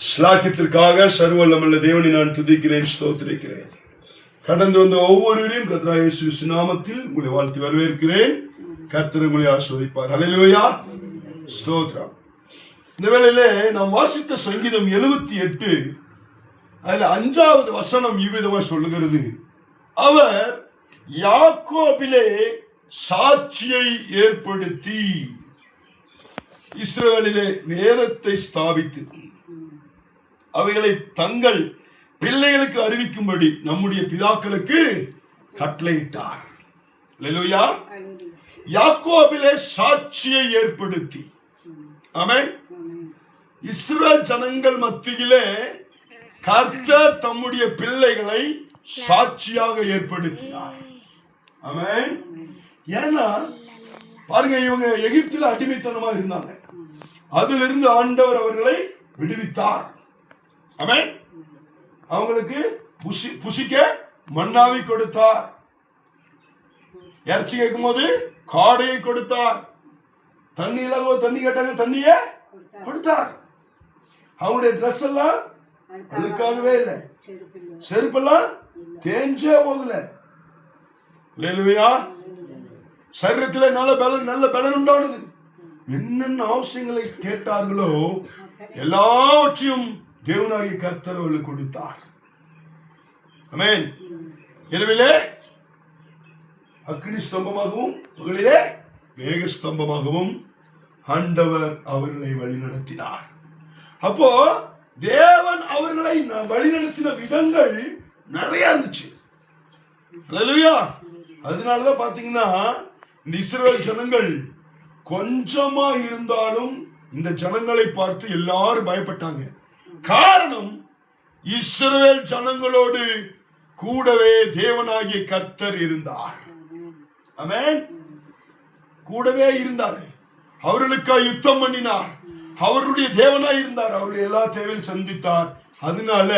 ஸ்லாக்கியத்திற்காக சர்வவல்லமையுள்ள தேவனை நான் துதிக்கிறேன், ஸ்தோத்திரிக்கிறேன். கடந்து வந்த ஒவ்வொருவரையும் கர்த்தராகிய இயேசு நாமத்தில் உங்களை வாழ்த்தி வரவேற்கிறேன். கர்த்தர் உங்களை ஆசீர்வதிப்பார். ஹல்லேலூயா, ஸ்தோத்திரம். இந்த வேளையிலே நாம் வாசித்த சங்கீதம் 78 அதுல 5வது வசனம் இவ்விதமாய் சொல்லுகிறது, அவர் யாக்கோபிலே சாட்சியை ஏற்படுத்தி இஸ்ரவேலிலே வேதத்தை ஸ்தாபித்து அவைகளை தங்கள் பிள்ளைகளுக்கு அறிவிக்கும்படி நம்முடைய பிதாக்களுக்கு கட்டளையிட்டார். அல்லேலூயா. யாக்கோபிலே சாட்சியை ஏற்படுத்தி, ஆமென். இஸ்ரவேல் ஜனங்கள் மத்தியிலே கர்த்தர் தம்முடைய பிள்ளைகளை சாட்சியாக ஏற்படுத்தினார். ஆமென். ஏன்னா பாருங்க, இவங்க எகிப்தில் அடிமைத்தனமா இருந்தாங்க. அதிலிருந்து ஆண்டவர் அவர்களை விடுவித்தார். ஆமென். அவங்களுக்கு புசிக்க மன்னாவை கொடுத்தார். இறைச்சி கேட்கும் போது காடையை கொடுத்தார். தண்ணி இல்லாத தண்ணி கேட்டாங்க, தண்ணிய கொடுத்தார். அவங்களுடைய ட்ரெஸ் எல்லாம் அதுக்காகவே இல்லை, செருப்பெல்லாம் தேஞ்சே போகல. அல்லேலூயா. சரீரத்தில் நல்ல பலன் உண்டானது. என்னென்ன அவசியங்களை கேட்டார்களோ எல்லாவற்றையும் தேவனாகிய கர்த்தர் அவர்களுக்கு கொடுத்தார். ஆமென். இரவிலே அக்கினி ஸ்தம்பமாகவும் பகலிலே மேக ஸ்தம்பமாகவும் ஆண்டவர் அவர்களை வழிநடத்தினார். அப்போ தேவன் அவர்களை வழிநடத்தின விதங்கள் நிறைய இருந்துச்சு. அல்லேலூயா. அதனாலதான் பாத்தீங்கன்னா இந்த இஸ்ரவேல் ஜனங்கள் கொஞ்சமா இருந்தாலும் இந்த ஜனங்களை பார்த்து எல்லாரும் பயப்பட்டாங்க. காரணம், இஸ்ரவேல் ஜனங்களோடு கூடவே தேவனாகிய கர்த்தர் இருந்தார். ஆமென். கூடவே இருந்தார். அவர்களுக்காக யுத்தம் பண்ணினார். அவருடைய தேவனாய் இருந்தார். அவருடைய எல்லா தேவையும் சந்தித்தார். அதனால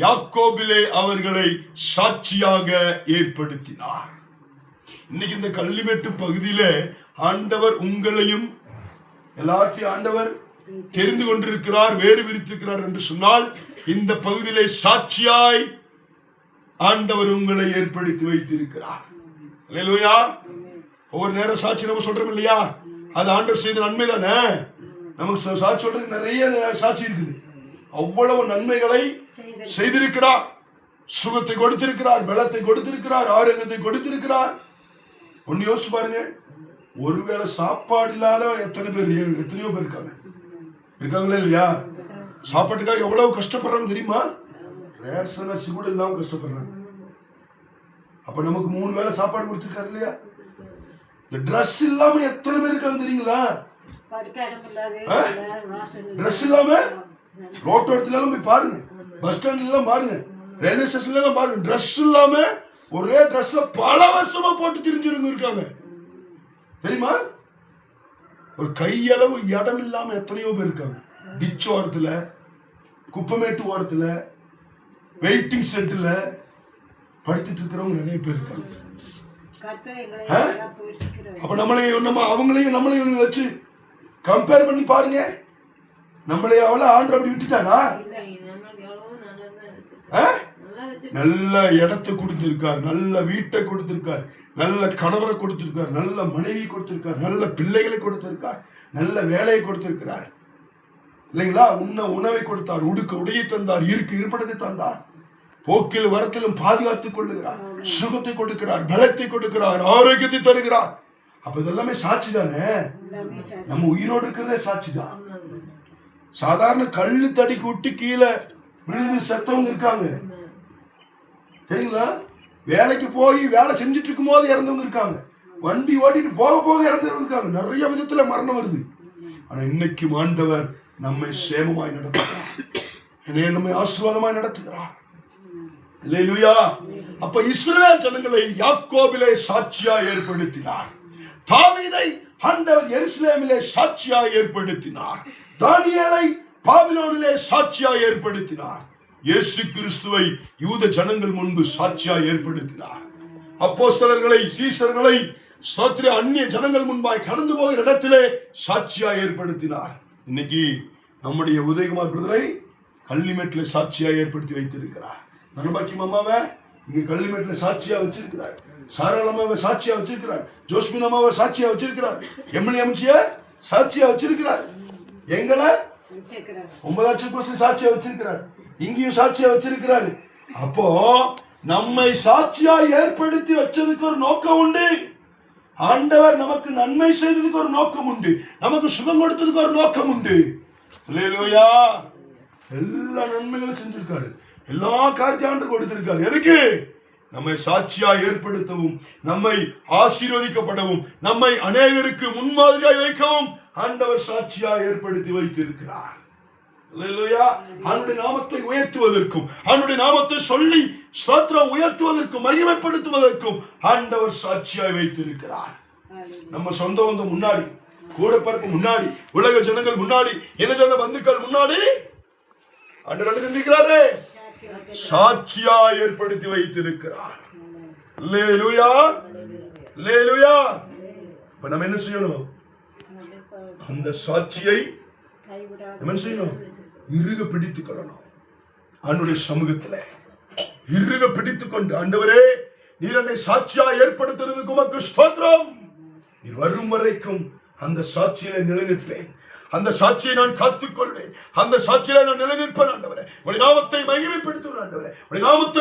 யாக்கோபிலே அவர்களை சாட்சியாக ஏற்படுத்தினார். இன்னைக்கு இந்த கள்ளிமெட்டு பகுதியில ஆண்டவர் உங்களையும் எல்லாத்தையும் ஆண்டவர் தெரிந்து கொண்டிருக்கிறார், வேறு விரித்திருக்கிறார் என்று சொன்னால், இந்த பகுதியிலே சாட்சியாய் ஆண்டவர் உங்களை ஏற்படுத்தி வைத்திருக்கிறார். அல்லேலூயா. ஒவ்வொரு நேரம் சாட்சி நம்ம சொல்றோம் இல்லையா, அது ஆண்டவர் செய்த நன்மை தானே. நமக்கு சாட்சி சொல்றதுக்கு நிறைய சாட்சி இருக்குது. அவ்வளவு நன்மைகளை செய்திருக்கிறார். சுகத்தை கொடுத்திருக்கிறார், பலத்தை கொடுத்திருக்கிறார், ஆரோக்கியத்தை கொடுத்திருக்கிறார். ஒன்னு யோசிச்சு பாருங்க, ஒருவேளை சாப்பாடு இல்லாத எத்தனையோ பேர் இருக்காங்களா இல்லையா? சாப்பாட்டுக்காக எவ்வளவு கஷ்டப்படுறாங்க தெரியுமா? ரேஷன் அரிசி கூட இல்லாம கஷ்டப்படுறாங்க. அப்ப நமக்கு 3 வேளை சாப்பாடு கொடுத்திருக்காரு இல்லையா? இந்த ட்ரெஸ் இல்லாம எத்தனை பேர் இருக்காங்க தெரியுங்களா? ட்ரெஸ் இல்லாம ரோட்டோரத்துல எல்லாம் போய் பாருங்க, பஸ் ஸ்டாண்ட்ல எல்லாம் பாருங்க, ரயில்வே ஸ்டேஷன்ல எல்லாம் பாருங்க, ட்ரெஸ் இல்லாம ஒரே ட்ரெஸ்ல பல வருஷமா போட்டு திரிஞ்சிருங்க இருக்காங்க தெரியுமா? ஒரு கையளவு இடம் இல்லாம எத்தனையோ பேர் இருக்காங்க. டிச் ஓரத்துல, குப்பமேட்டு ஓரத்துல, வெயிட்டிங் செட்ல படுத்துட்டு இருக்கிறவங்க நிறைய பேர் இருக்காங்க. அப்ப அவங்களையும் நம்மளையும் வச்சு கம்பேர் பண்ணி பாருங்க. நம்மளே அவளை ஆண்டு அப்படி விட்டுட்டானா? நல்ல இடத்தை கொடுத்திருக்கார், நல்ல வீட்டை கொடுத்திருக்கார், நல்ல கணவரை கொடுத்திருக்கார், நல்ல மனைவி கொடுத்திருக்கார், நல்ல பிள்ளைகளை கொடுத்திருக்கார், நல்ல வேலையை கொடுத்திருக்கிறார் இல்லைங்களா? உணவை கொடுத்தார், உடையை தந்தார், இருப்பிடத்தை தந்தார், போக்கில் வரத்திலும் பாதுகாத்துக் கொள்ளுகிறார், சுகத்தை கொடுக்கிறார், பலத்தை கொடுக்கிறார், ஆரோக்கியத்தை தருகிறார். அப்ப இதெல்லாமே சாட்சி தானே. நம்ம உயிரோடு இருக்கிறதே சாட்சி தான். சாதாரண கல்லு தடிக்கு விட்டு கீழே விழுந்து செத்தவங்க இருக்காங்க சரிங்களா? வேலைக்கு போய் வேலை செஞ்சுட்டு இருக்கும் போது இறந்தவங்க இருக்காங்க, வண்டி ஓட்டிட்டு போக இறந்தவங்க இருக்காங்க. நிறைய விதத்துல மரணம் வருது. ஆனா இன்னைக்கு ஆண்டவர் நம்மை சேமமாய் நடத்துகிறார், நம்மை ஆசீர்வாதமாய் நடத்துகிறார். அல்லேலூயா. அப்ப இஸ்ரவேல் ஜனங்களை யாக்கோபிலே சாட்சியா ஏற்படுத்தினார். தாவீதை ஆண்டவர் எருசலேமிலே சாட்சியா ஏற்படுத்தினார். தானியேலை பாபிலோனிலே சாட்சியா ஏற்படுத்தினார். இயேசு கிறிஸ்துவை யூத ஜனங்கள் முன்பு சாட்சியா ஏற்படுத்தினார். அப்போஸ்தலர்களை, சீஷர்களை அந்நிய ஜனங்கள் முன்பாய் கடந்து போகிற இடத்திலே சாட்சியா ஏற்படுத்தினார். இன்னைக்கு நம்முடைய உதயகுமார் பிரதரை கள்ளிமேட்டில் சாட்சியா ஏற்படுத்தி வைத்திருக்கிறார். தனபாக்கியம் அம்மாவை இங்க கள்ளிமேட்டில் சாட்சியா வச்சிருக்கிறார். சாராள் அம்மாவை சாட்சியா வச்சிருக்கிறார். ஜோஸ்மின் அம்மாவை சாட்சியா வச்சிருக்கிறார். எம்எல்ஏ அமைச்சிய சாட்சியா வச்சிருக்கிறார். எங்களை 9,00,000 சாட்சியா வச்சிருக்கிறார். இங்கேயும் சாட்சியா வச்சிருக்கிறாரு. அப்போ நம்மை சாட்சியா ஏற்படுத்தி வச்சதுக்கு ஒரு நோக்கம் உண்டு. ஆண்டவர் நமக்கு நன்மை செய்ததுக்கு ஒரு நோக்கம் உண்டு. நமக்கு சுகம் கொடுத்ததுக்கு ஒரு நோக்கம் உண்டு. அல்லேலூயா. எல்லா நன்மைகளும் செஞ்சிருக்காரு. எல்லா காரியத்தையும் ஆண்டு கொடுத்திருக்காரு. எதுக்கு? நம்மை சாட்சியா ஏற்படுத்தவும், நம்மை ஆசீர்வதிக்கப்படவும், நம்மை அநேகருக்கு முன்மாதிரியாய் வைக்கவும் ஆண்டவர் சாட்சியா ஏற்படுத்தி வைத்திருக்கிறார். அல்லேலூயா. அவனுடைய நாமத்தை உயர்த்துவதற்கும், அவனுடைய நாமத்தை சொல்லி ஸ்தோத்திரம் உயர்த்துவதற்கும், மகிமைப்படுத்துவதற்கும் ஆண்டவர் சாட்சியாய் வைத்திருக்கிறார். நம்ம சொந்த பந்தம் முன்னாடி, கூட பிறப்பு முன்னாடி, உலக ஜனங்கள் முன்னாடி, இனஜன பந்துக்கள் முன்னாடி ஆண்டவர் என்ன செஞ்சிருக்கிறாரு? சாட்சியா ஏற்படுத்தி வைத்திருக்கிறார். அல்லேலூயா. அல்லேலூயா. இப்ப நம்ம என்ன செய்யணும்? அந்த சாட்சியை என்ன செய்யணும்? இறுக பிடித்துக் கொள்ளணும். ஆண்டவருடைய சமூகத்துல இறுக பிடித்துக் கொண்டு, ஆண்டவரே நீர் என்னை சாட்சியா ஏற்படுத்துறதுக்கு உமக்கு ஸ்தோத்திரம். நீர் வரும் வரைக்கும் அந்த சாட்சியில நிலைநிற்பேன். அந்த சாட்சியை நான் காத்துக்கொள்வேன். அந்த சாட்சியில நான் நிலைநிற்பேன். ஆண்டவரே உடைய நாமத்தை மகிமைப்படுத்துவேன். ஆண்டவரே உடைய நாமத்தை